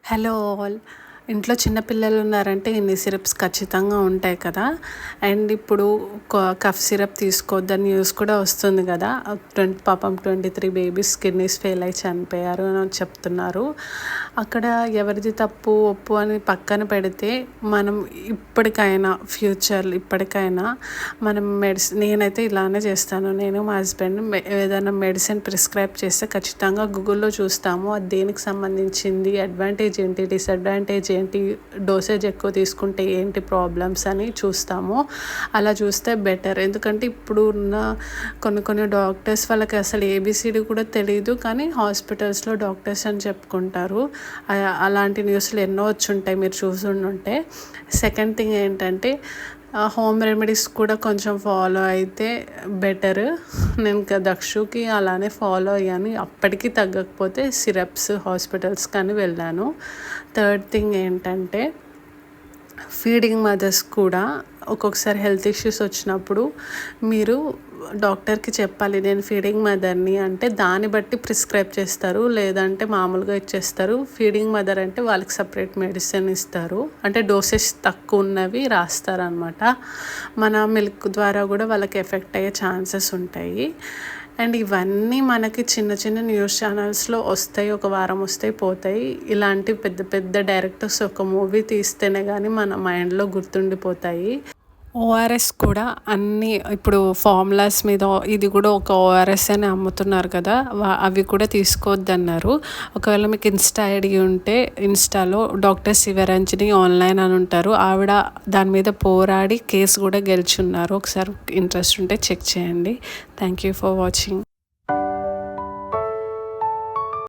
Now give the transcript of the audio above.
Hello all. ఇంట్లో చిన్నపిల్లలు ఉన్నారంటే ఇన్ని సిరప్స్ ఖచ్చితంగా ఉంటాయి కదా. అండ్ ఇప్పుడు కఫ్ సిరప్ తీసుకోవద్దని న్యూస్ కూడా వస్తుంది కదా. పాపం 23 బేబీస్ కిడ్నీస్ ఫెయిల్ అయి చనిపోయారు అని చెప్తున్నారు. అక్కడ ఎవరిది తప్పు ఒప్పు అని పక్కన పెడితే మనం ఇప్పటికైనా మనం నేనైతే ఇలానే చేస్తాను. నేను మా హస్బెండ్ ఏదైనా మెడిసిన్ ప్రిస్క్రైబ్ చేస్తే ఖచ్చితంగా గూగుల్లో చూస్తాము అది దేనికి సంబంధించింది, అడ్వాంటేజ్ ఏంటి, డిసడ్వాంటేజ్ ఏంటి, డోసేజ్ ఎక్కువ తీసుకుంటే ఏంటి ప్రాబ్లమ్స్ అని చూస్తాము. అలా చూస్తే బెటర్. ఎందుకంటే ఇప్పుడు ఉన్న కొన్ని డాక్టర్స్ వాళ్ళకి అసలు ఏబిసిడి కూడా తెలియదు, కానీ హాస్పిటల్స్లో డాక్టర్స్ అని చెప్పుకుంటారు. అలాంటి న్యూస్లు ఎన్నో వచ్చి ఉంటాయి, మీరు చూసి ఉంటే. సెకండ్ థింగ్ ఏంటంటే హోమ్ రెమెడీస్ కూడా కొంచెం ఫాలో అయితే బెటర్. నేను దక్షుకి అలానే ఫాలో అయ్యాను. అప్పటికి తగ్గకపోతే సిరప్స్ హాస్పిటల్స్ కానీ వెళ్ళాను. థర్డ్ థింగ్ ఏంటంటే ఫీడింగ్ మదర్స్ కూడా ఒక్కొక్కసారి హెల్త్ ఇష్యూస్ వచ్చినప్పుడు మీరు డాక్టర్కి చెప్పాలి నేను ఫీడింగ్ మదర్ని అంటే దాన్ని బట్టి ప్రిస్క్రైబ్ చేస్తారు, లేదంటే మామూలుగా ఇచ్చేస్తారు. ఫీడింగ్ మదర్ అంటే వాళ్ళకి సపరేట్ మెడిసిన్ ఇస్తారు, అంటే డోసెస్ తక్కువ ఉన్నవి రాస్తారు అనమాట. మన మిల్క్ ద్వారా కూడా వాళ్ళకి ఎఫెక్ట్ అయ్యే ఛాన్సెస్ ఉంటాయి. అండ్ ఇవన్నీ మనకి చిన్న చిన్న న్యూస్ ఛానల్స్లో వస్తాయి, ఒక వారం వస్తాయి పోతాయి. ఇలాంటి పెద్ద పెద్ద డైరెక్టర్స్ ఒక మూవీ తీస్తేనే కానీ మన మైండ్లో గుర్తుండిపోతాయి. ఓఆర్ఎస్ కూడా అన్నీ ఇప్పుడు ఫార్ములాస్ మీద ఇది కూడా ఒక ఓఆర్ఎస్ అని అమ్ముతున్నారు కదా, అవి కూడా తీసుకోవద్దన్నారు. ఒకవేళ మీకు ఇన్స్టా ఐడి ఉంటే ఇన్స్టాలో డాక్టర్ శివరంజని ఆన్లైన్ అని ఉంటారు, ఆవిడ దాని మీద పోరాడి కేసు కూడా గెలుచున్నారు. ఒకసారి ఇంట్రెస్ట్ ఉంటే చెక్ చేయండి. Thank you for watching.